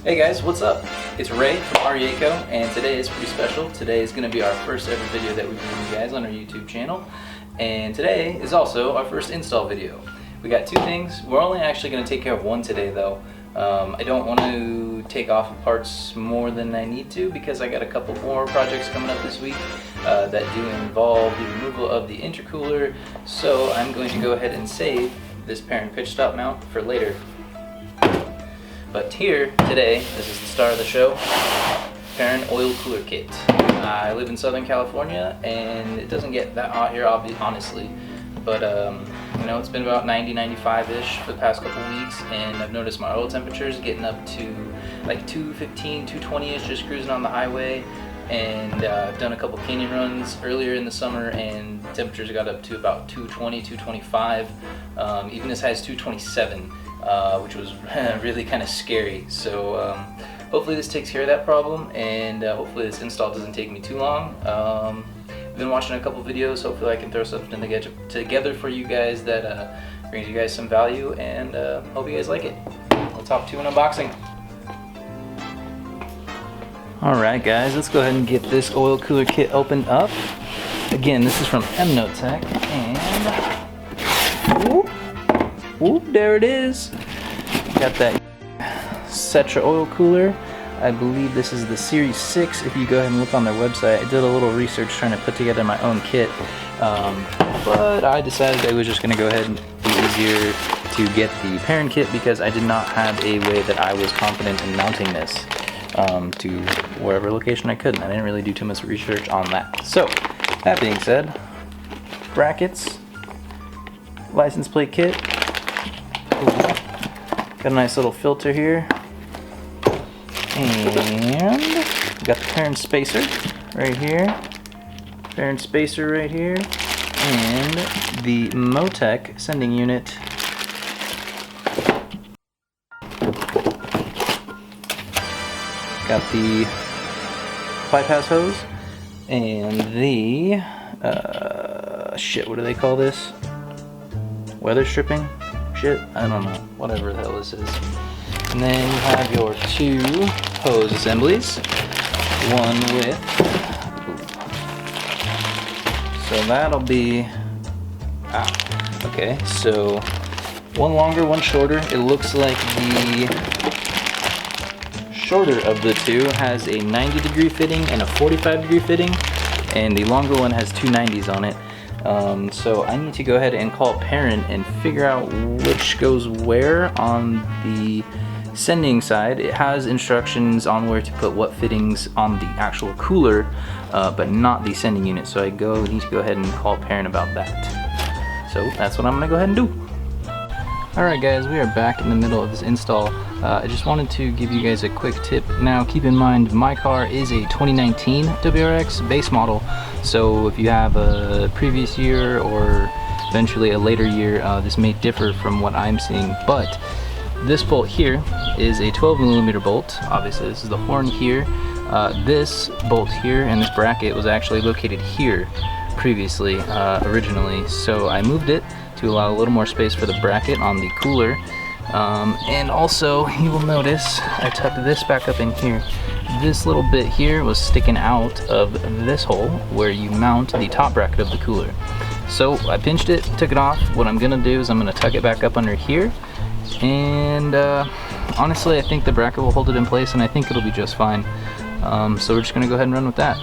Hey guys, what's up? It's Ray from raceersedgeco, and today is pretty special. Today is going to be our first ever video that we bring you guys on our YouTube channel, and today is also our first install video. We got two things. We're only actually going to take care of one today though. I don't want to take off parts more than I need to because I got a couple more projects coming up this week that do involve the removal of the intercooler, so I'm going to go ahead and save this Perrin pitch stop mount for later. But here, today, this is the star of the show, Perrin Oil Cooler Kit. I live in Southern California, and it doesn't get that hot here, honestly. But, you know, it's been about 90-95-ish for the past couple weeks, and I've noticed my oil temperatures getting up to like 215, 220-ish, just cruising on the highway. And I've done a couple canyon runs earlier in the summer, and temperatures got up to about 220, 225, even as high as 227. Which was really kind of scary. So hopefully this takes care of that problem, and hopefully this install doesn't take me too long. I've been watching a couple videos. Hopefully I can throw something together for you guys that brings you guys some value, and hope you guys like it. Let's hop to an unboxing. Alright guys, let's go ahead and get this oil cooler kit opened up. Again, this is from Emnotech, and whoop, there it is. Got that Setra oil cooler. I believe this is the Series 6. If you go ahead and look on their website, I did a little research trying to put together my own kit, but I decided it was just going to go ahead and be easier to get the Perrin kit because I did not have a way that I was confident in mounting this to wherever location I could. I didn't really do too much research on that. So, that being said, brackets, license plate kit. Got a nice little filter here, and got the Perrin spacer right here, Perrin spacer right here, and the Motec sending unit. Got the bypass hose and the shit. What do they call this? Weather stripping. Shit, I don't know, whatever the hell this is. And then you have your two hose assemblies, one with, so that'll be, okay, so one longer, one shorter. It looks like the shorter of the two has a 90-degree fitting and a 45-degree fitting, and the longer one has two 90s on it. So I need to go ahead and call Perrin and figure out which goes where on the sending side. It has instructions on where to put what fittings on the actual cooler, but not the sending unit. So I need to go ahead and call Perrin about that. So that's what I'm going to go ahead and do. Alright guys, we are back in the middle of this install. I just wanted to give you guys a quick tip. Now keep in mind my car is a 2019 WRX base model, so if you have a previous year or eventually a later year, this may differ from what I'm seeing. But this bolt here is a 12mm bolt. Obviously this is the horn here. This bolt here and this bracket was actually located here previously, originally, so I moved it to allow a little more space for the bracket on the cooler. And also you will notice I tucked this back up in here. This little bit here was sticking out of this hole where you mount the top bracket of the cooler. So I pinched it, took it off. What I'm gonna do is I'm gonna tuck it back up under here, and honestly I think the bracket will hold it in place, and I think it'll be just fine. So we're just gonna go ahead and run with that.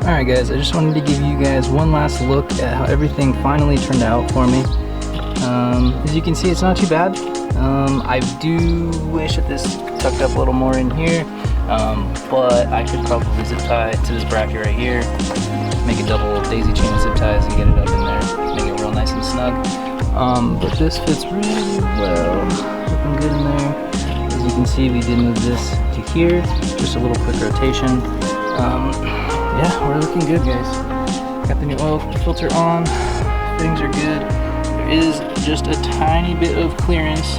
Alright guys, I just wanted to give you guys one last look at how everything finally turned out for me. As you can see, it's not too bad. I do wish that this tucked up a little more in here, but I could probably zip tie to this bracket right here, make a double daisy chain of zip ties and get it up in there, make it real nice and snug. But this fits really well, looking good in there. As you can see, we did move this to here, just a little quick rotation. Yeah, we're looking good, guys. Got the new oil filter on, fittings are good. There is just a tiny bit of clearance,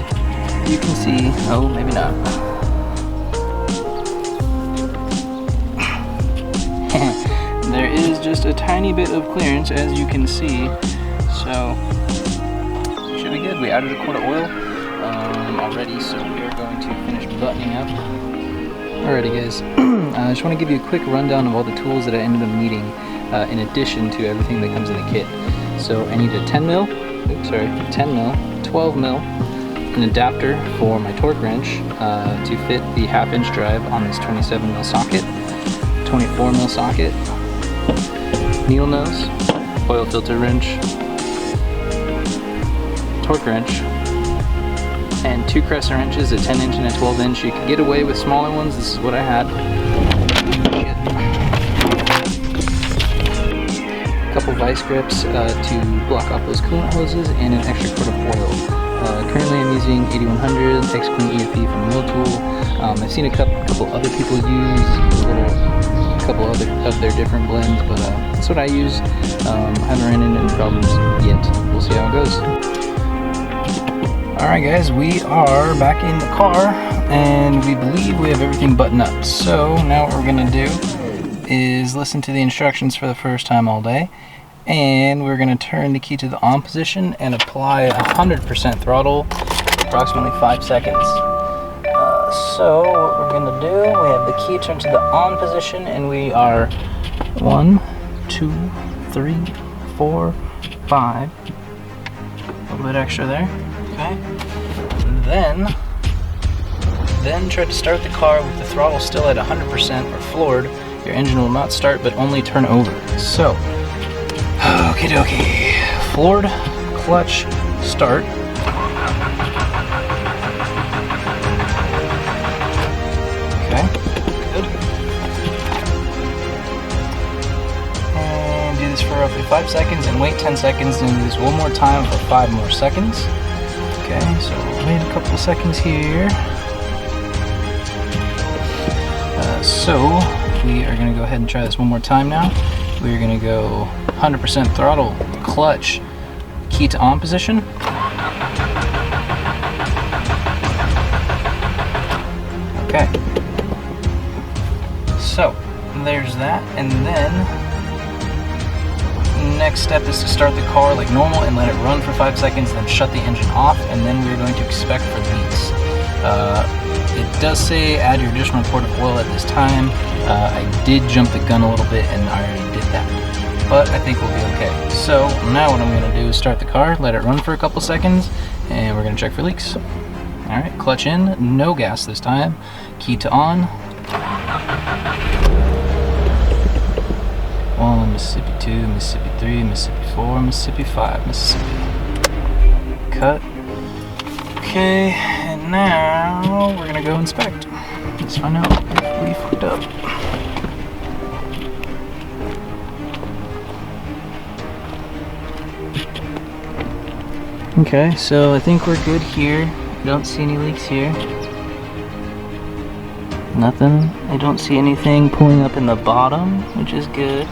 you can see. Oh, maybe not. There is just a tiny bit of clearance, as you can see, so should be good. We added a quart of oil already, so we are going to finish buttoning up. Alrighty guys, I just want to give you a quick rundown of all the tools that I ended up needing in addition to everything that comes in the kit. So I need a 10 mil, 12 mil, an adapter for my torque wrench to fit the 1/2 inch drive on this 27 mil socket, 24 mil socket, needle nose, oil filter wrench, torque wrench, and 2 crescent wrenches, a 10 inch and a 12 inch. You could get away with smaller ones. This is what I had. A couple vice grips to block off those coolant hoses, and an extra quart of oil. Currently I'm using 8100 X-Clean EFE from Milltool. I've seen a couple other people use a couple other of their different blends, but that's what I use. I haven't ran into any problems yet. We'll see how it goes. Alright guys, we are back in the car and we believe we have everything buttoned up. So now what we're going to do is listen to the instructions for the first time all day, and we're going to turn the key to the on position and apply 100% throttle for approximately 5 seconds. So what we're going to do, we have the key turned to the on position and we are 1, 2, 3, 4, 5. A little bit extra there. Okay. Then try to start the car with the throttle still at 100% or floored. Your engine will not start but only turn over. So, okie dokie. Floored, clutch, start. Okay, good. And do this for roughly 5 seconds and wait 10 seconds, and do this one more time for 5 more seconds. Okay, so wait a couple of seconds here. So we are going to go ahead and try this one more time now. We're going to go 100% throttle, clutch, key to on position. Okay. So there's that, and then next step is to start the car like normal and let it run for 5 seconds, then shut the engine off, and then we're going to inspect for leaks. It does say add your additional quart of oil at this time. I did jump the gun a little bit and I already did that, but I think we'll be okay. So now what I'm going to do is start the car, let it run for a couple seconds, and we're going to check for leaks. Alright, clutch in, no gas this time, key to on. 1, Mississippi 2, Mississippi 3, Mississippi 4, Mississippi 5, Mississippi. Cut. Okay, and now we're gonna go inspect. Let's find out if we fucked up. Okay, so I think we're good here. I don't see any leaks here. Nothing. I don't see anything pulling up in the bottom, which is good.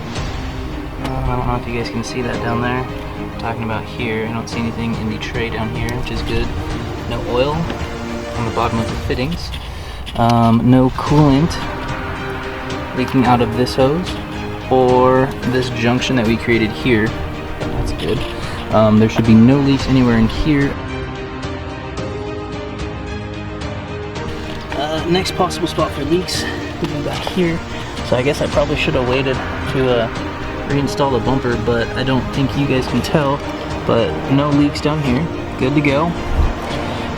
I don't know if you guys can see that down there. I'm talking about here. I don't see anything in the tray down here, which is good. No oil on the bottom of the fittings. No coolant leaking out of this hose or this junction that we created here. That's good. There should be no leaks anywhere in here. Next possible spot for leaks would be back here. So I guess I probably should have waited to reinstall the bumper, but I don't think you guys can tell, but no leaks down here. Good to go.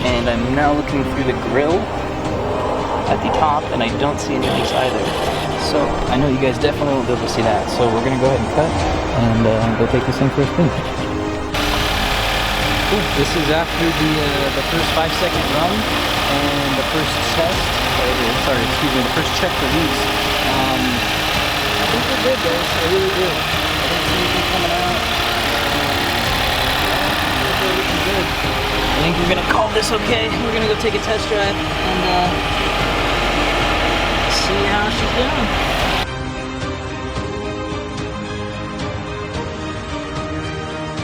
And I'm now looking through the grill at the top, and I don't see any leaks either. So I know you guys definitely won't be able to see that. So we're gonna go ahead and cut and go take this thing for a spin. Cool. This is after the first 5-second run and the first test. The first check for leaks. I think we're good, guys. I really do. I don't see anything coming out. I think we're looking good. I think we're gonna call this okay. We're gonna go take a test drive and